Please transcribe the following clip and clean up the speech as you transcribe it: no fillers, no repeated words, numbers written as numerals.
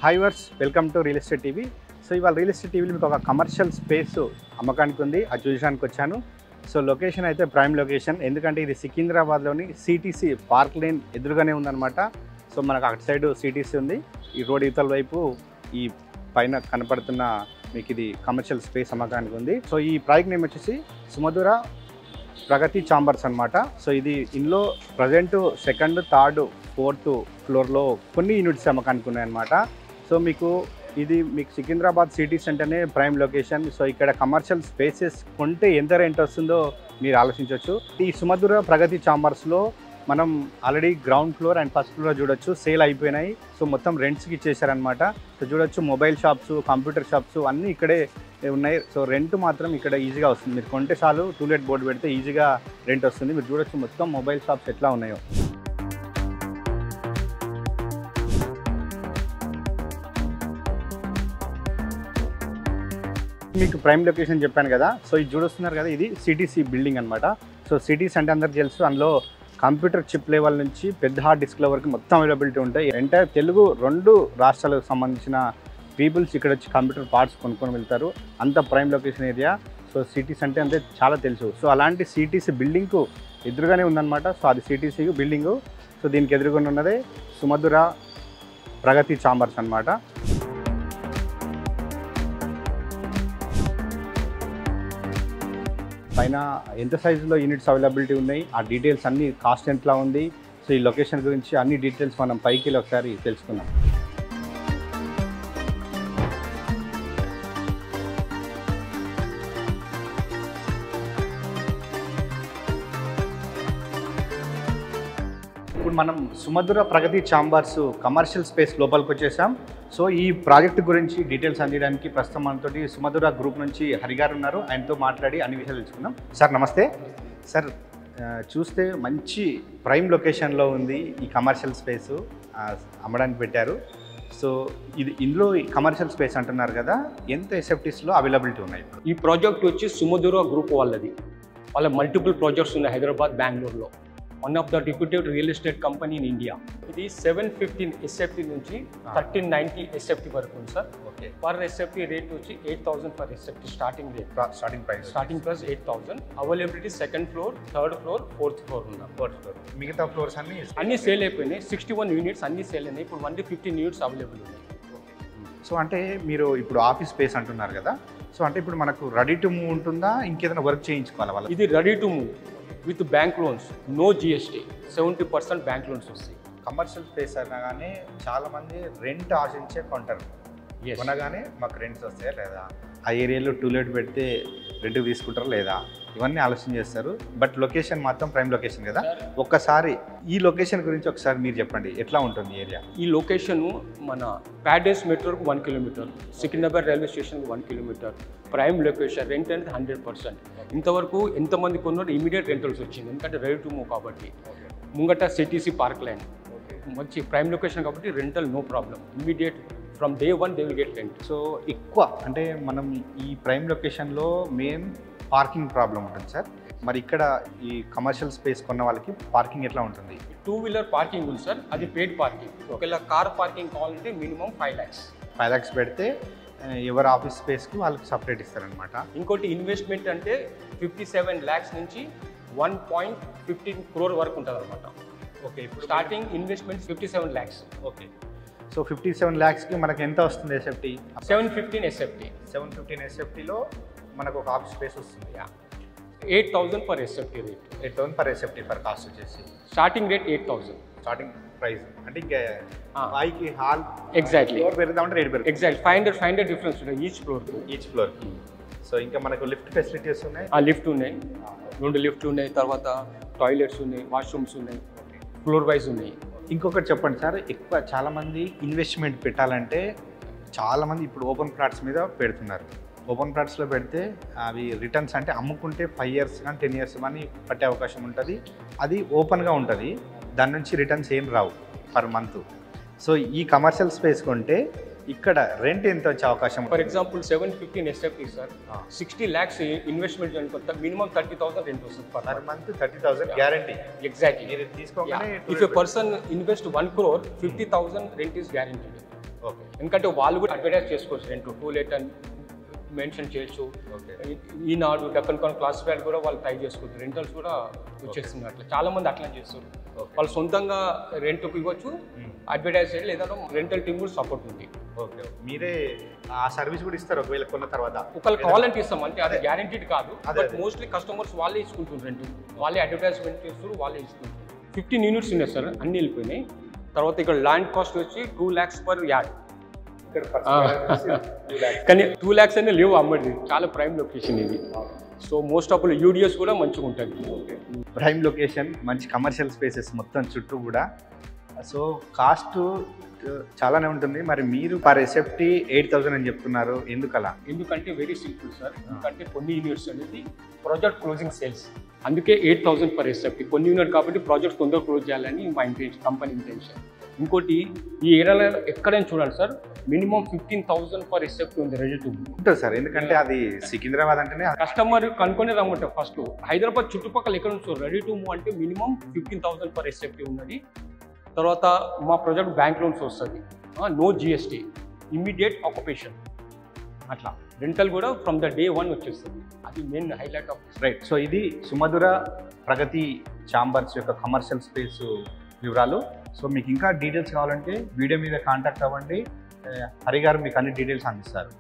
Hi viewers, welcome to real estate TV. So ఇవాళ real estate టీవీలో మీకు ఒక కమర్షియల్ స్పేస్ అమ్మకానికి ఉంది, అది చూడడానికి వచ్చాను. సో లొకేషన్ అయితే ప్రైమ్ లొకేషన్, ఎందుకంటే ఇది సికింద్రాబాద్లోని సిటీసీ పార్క్ లేన్ ఎదురుగానే ఉందన్నమాట. సో మనకు అటు సైడ్ సిటీసీ ఉంది, ఈ రోడ్ ఇవతల వైపు ఈ పైన కనపడుతున్న మీకు ఇది కమర్షియల్ స్పేస్ అమ్మకానికి ఉంది. సో ఈ ప్రాజెక్ట్ నేమ్ వచ్చేసి సుమధుర ప్రగతి చాంబర్స్ అనమాట. సో ఇది ఇందులో ప్రజెంట్ సెకండ్, థర్డ్, ఫోర్త్ ఫ్లోర్లో కొన్ని యూనిట్స్ అమ్మకానికి ఉన్నాయన్నమాట. సో మీకు సికింద్రాబాద్ సిటీ సెంటర్నే ప్రైమ్ లొకేషన్. సో ఇక్కడ కమర్షియల్ స్పేసెస్ కొంటే ఎంత రెంట్ వస్తుందో మీరు ఆలోచించవచ్చు. ఈ సుమధుర ప్రగతి చాంబర్స్లో మనం already ground floor and first floor చూడొచ్చు, సేల్ అయిపోయినాయి. సో మొత్తం రెంట్స్కి ఇచ్చేసారనమాట. సో చూడొచ్చు మొబైల్ షాప్స్, కంప్యూటర్ షాప్స్ అన్నీ ఇక్కడే ఉన్నాయి. సో రెంట్ మాత్రం ఇక్కడ ఈజీగా వస్తుంది. మీరు కొంటే చాలు, టూలెట్ బోర్డు పెడితే ఈజీగా రెంట్ వస్తుంది. మీరు చూడొచ్చు మొత్తం మొబైల్ షాప్స్ ఎట్లా ఉన్నాయో. మీకు ప్రైమ్ లొకేషన్ చెప్పాను కదా. సో ఇది చూడొస్తున్నారు కదా, ఇది సిటీసీ బిల్డింగ్ అనమాట. సో సిటీస్ అంటే అందరికి తెలుసు, అందులో కంప్యూటర్ చిప్ లెవెల్ నుంచి పెద్ద హార్డ్ డిస్క్ వరకు మొత్తం అవైలబిలిటీ ఉంటాయి. ఎంటైర్ తెలుగు 2 రాష్ట్రాలకు సంబంధించిన పీపుల్స్ ఇక్కడ వచ్చి కంప్యూటర్ పార్ట్స్ కొనుక్కొని వెళ్తారు. అంత prime location area. So cities అంటే చాలా తెలుసు. సో అలాంటి సిటీసీ బిల్డింగ్కు ఎదురుగానే ఉందన్నమాట. సో అది సిటీసీ బిల్డింగు. సో దీనికి ఎదురుగా ఉన్నదే సుమధుర ప్రగతి చాంబర్స్ అనమాట. పైన ఎంత సైజులో యూనిట్స్ అవైలబిలిటీ ఉన్నాయి, ఆ డీటెయిల్స్ అన్నీ, కాస్ట్ ఎంతలా ఉంది, సో ఈ లొకేషన్ గురించి అన్ని డీటెయిల్స్ మనం పైకి వెళ్ళి ఒకసారి తెలుసుకుందాం. ఇప్పుడు మనం సుమధుర ప్రగతి చాంబర్స్ కమర్షియల్ స్పేస్ లోపలికి వచ్చేసాం. సో ఈ ప్రాజెక్ట్ గురించి డీటెయిల్స్ అందించడానికి ప్రస్తుతం మనతోటి సుమధుర గ్రూప్ నుంచి హరి గారు ఉన్నారు. ఆయనతో మాట్లాడి అన్ని విషయాలు తెలుసుకుందాం. సార్ నమస్తే. సార్ చూస్తే మంచి ప్రైమ్ లొకేషన్లో ఉంది ఈ కమర్షియల్ స్పేసు, అమ్మడానికి పెట్టారు. సో ఇందులో కమర్షియల్ స్పేస్ అంటున్నారు కదా, ఎంత ఎస్ఎఫ్టీస్లో అవైలబిలిటీ ఉన్నాయి? ఈ ప్రాజెక్ట్ వచ్చి సుమధుర గ్రూప్ వాళ్ళ మల్టిపుల్ ప్రాజెక్ట్స్ ఉన్నాయి హైదరాబాద్, బెంగళూరులో. One of the reputed real estate company in India. ఇది 715 ఎస్ఎఫ్టీ నుంచి 1390 ఎస్ఎఫ్టీ వరకు ఉంది sir. Okay. Per SFT rate వచ్చి 8000 per SFT starting rate. Starting price 8000. Availability second floor, third floor, fourth floor ఉంది. మిగతా floors అన్ని సేల్ అయిపోయినాయి. 61 units అన్ని సేల్ అయినాయి. ఇప్పుడు 115 యూనిట్స్ అవైలబుల్ ఉన్నాయి. సో అంటే మీరు ఇప్పుడు ఆఫీస్ స్పేస్ అంటున్నారు కదా, సో అంటే ఇప్పుడు మనకు రెడీ టు మూవ్ ఉంటుందా, ఇంకేదైనా వర్క్ చేయించుకోవాలా వాళ్ళ? ఇది ready to move with bank loans, no GST, 70% bank loans వస్తాయి. కమర్షియల్ స్పేస్ అనగానే చాలామంది రెంట్ ఆశించే కొంటారు. కొనగానే మాకు రెంట్స్ వస్తాయా లేదా, ఆ ఏరియాలో టూలెట్ పెడితే రెంట్ తీసుకుంటారా లేదా, ఇవన్నీ ఆలోచన చేస్తారు. బట్ లొకేషన్ మాత్రం ప్రైమ్ లొకేషన్ కదా. ఒక్కసారి ఈ లొకేషన్ గురించి ఒకసారి మీరు చెప్పండి, ఎట్లా ఉంటుంది ఏరియా? ఈ లొకేషన్ మన ప్యాడెస్ మెట్రోకి 1 కిలోమీటర్, సికింద్రాబాద్ రైల్వే స్టేషన్కి 1 కిలోమీటర్. Prime location. రెంట్ అనేది 100%. ఇంతవరకు ఎంతమంది కొన్నారో ఇమీడియట్ రెంటల్స్ వచ్చింది, ఎందుకంటే రెడీ టు మూవ్ కాబట్టి. ముంగట సిటీసీ పార్క్ లైన్, మంచి ప్రైమ్ లొకేషన్ కాబట్టి rental no problem. Immediate from day 1 they will get rent. So ఎక్కువ అంటే మనం ఈ ప్రైమ్ లొకేషన్లో మెయిన్ పార్కింగ్ ప్రాబ్లం ఉంటుంది సార్. మరి ఇక్కడ ఈ కమర్షియల్ స్పేస్ కొన్న వాళ్ళకి పార్కింగ్ ఎట్లా ఉంటుంది? 2 వీలర్ పార్కింగ్ ఉంది సార్, అది పెయిడ్ పార్కింగ్. ఒకవేళ కార్ పార్కింగ్ కావాలంటే మినిమం 5 lakhs. 5 lakhs పెడితే ఎవరి ఆఫీస్ స్పేస్కి వాళ్ళకి సపరేట్ ఇస్తారనమాట. ఇంకోటి ఇన్వెస్ట్మెంట్ అంటే 57 lakhs నుంచి 1.15 crore వరకు ఉంటుంది అనమాట. ఓకే. ఇప్పుడు starting investment 57 lakhs. Okay. So 57 lakhsకి మనకి ఎంత వస్తుంది ఎస్ఎఫ్టీ? 715 ఎస్ఎఫ్టీ. 715 ఎస్ఎఫ్టీలో మనకు ఒక ఆఫీస్ స్పేస్ వస్తుంది. 8,000 per SFT rate. 8,000 per SFT per cost వచ్చేసి స్టార్టింగ్ రేట్ 8,000 స్టార్టింగ్ ప్రైస్. అంటే ఇంకా పైకి హాల్ ఎగ్జాక్ట్లీ ఫ్లోర్ పెరుగుతామంటే రేట్ పెరుగుతుంది. ఎగ్జాక్ట్ 500 డిఫరెన్స్ ఉంటుంది ఈచ్ ఫ్లోర్కి. సో ఇంకా మనకు లిఫ్ట్ ఫెసిలిటీస్ ఉన్నాయి. లిఫ్ట్ ఉన్నాయి, 2 లిఫ్ట్లు ఉన్నాయి, తర్వాత టాయిలెట్స్ ఉన్నాయి, వాష్రూమ్స్ ఉన్నాయి, ఫ్లోర్ వైజ్ ఉన్నాయి. ఇంకొకటి చెప్పండి సార్, ఎక్కువ చాలామంది ఇన్వెస్ట్మెంట్ పెట్టాలంటే చాలామంది ఇప్పుడు ఓపెన్ ప్లాట్స్ మీద పెడుతున్నారు. ఓపెన్ ప్లాట్స్లో పెడితే అవి రిటర్న్స్ అంటే అమ్ముకుంటే 5 years కానీ 10 years కానీ పట్టే అవకాశం ఉంటుంది. అది ఓపెన్గా ఉంటుంది, దాని నుంచి రిటర్న్స్ ఏం రావు పర్ మంత్. సో ఈ కమర్షియల్ స్పేస్ కొంటే ఇక్కడ రెంట్ ఎంత వచ్చే అవకాశం? For example 715 SFT sir, 60 lakhs investment అనుకుంటా, మినిమం 30,000 రెంట్ వస్తుంది పర్ మంత్. 30,000 గ్యారంటీ. ఎగ్జాక్ట్లీ. మీరు తీసుకోగానే if a person invest 1 crore, 50,000 rent is guaranteed. Okay ఎందుకంటే వాళ్ళు కూడా అడ్వర్టైజ్ చేసుకోవచ్చు రెంట్ టూ లేట్ అని మెన్షన్ చేయొచ్చు. ఈనాడు డక్కన్ క్లాసిఫైడ్ కూడా వాళ్ళు ట్రై చేసుకోవచ్చు. రెంటల్స్ కూడా వచ్చేస్తుంది. అట్లా చాలా మంది అట్లా చేస్తారు. వాళ్ళు సొంతంగా రెంట్కి ఇవ్వచ్చు, అడ్వర్టైజ్ చేయాలి, లేదా రెంటల్ టీమ్ కూడా సపోర్ట్ ఉంది. ఓకే, మీరే ఆ సర్వీస్ కూడా ఇస్తారు ఒకవేళ కొన్న తర్వాత? ఒకళ్ళు కావాలంటే ఇస్తాం, అంటే అది గ్యారెంటీడ్ కాదు. బట్ మోస్ట్లీ కస్టమర్స్ వాళ్ళే ఇచ్చుకుంటారు రెంట్, వాళ్ళే అడ్వర్టైజ్మెంట్ చేస్తారు, వాళ్ళే ఇచ్చుకుంటారు. 15 యూనిట్స్ ఉన్నాయి సార్, అన్నీ వెళ్ళిపోయినాయి. తర్వాత ఇక్కడ ల్యాండ్ కాస్ట్ వచ్చి 2 lakhs per yard. కానీ 2 lakhs అనే లేవు అమ్మడి, చాలా ప్రైమ్ లొకేషన్ ఇది. సో మోస్ట్ ఆఫ్ యూడిఎస్ కూడా మంచిగా ఉంటుంది. ప్రైమ్ లొకేషన్, మంచి కమర్షియల్ స్పేసెస్ మొత్తం చుట్టూ కూడా. సో కాస్ట్ చాలానే ఉంటుంది. మరి మీరు పర్ ఎస్ఎఫ్టీ 8,000 అని చెప్తున్నారు, ఎందుకలా? ఎందుకంటే వెరీ సింపుల్ సార్, ఎందుకంటే కొన్ని యూనిట్స్ అనేది ప్రాజెక్ట్ క్లోజింగ్ సేల్స్, అందుకే 8,000 per ఎస్ఎఫ్టీ. కొన్ని యూనిట్ కాబట్టి ప్రాజెక్ట్ తొందరగా క్లోజ్ చేయాలని మా ఇంటెన్షన్, కంపెనీ ఇంటెన్షన్. ఇంకోటి ఈ ఏరియాలో ఎక్కడైనా చూడండి సార్, మినిమం 15,000 per ఎస్ఎఫ్టీ ఉంది రెడీ టు మూవ్ ఉంటుంది సార్. ఎందుకంటే అది సికింద్రాబాద్ అంటేనే కస్టమర్ కనుక్కొని రమ్మంటారు. ఫస్ట్ హైదరాబాద్ చుట్టుపక్కల ఎక్కడ నుంచి రెడీ టు మూవ్ అంటే మినిమం 15,000 per ఎస్ఎఫ్టీ ఉన్నది. తర్వాత మా ప్రాజెక్ట్ బ్యాంక్ లోన్స్ వస్తుంది, నో జిఎస్టీ, ఇమ్మీడియట్ ఆక్యుపేషన్, అట్లా రెంటల్ కూడా ఫ్రమ్ ద డే 1 వచ్చేస్తుంది. అది main highlight of right. So ఇది సుమధుర ప్రగతి ఛాంబర్స్ యొక్క కమర్షియల్ స్పేస్ వివరాలు. సో మీకు ఇంకా డీటెయిల్స్ కావాలంటే వీడియో మీద కాంటాక్ట్ అవ్వండి, హరి గారు మీకు అన్ని డీటెయిల్స్ అందిస్తారు.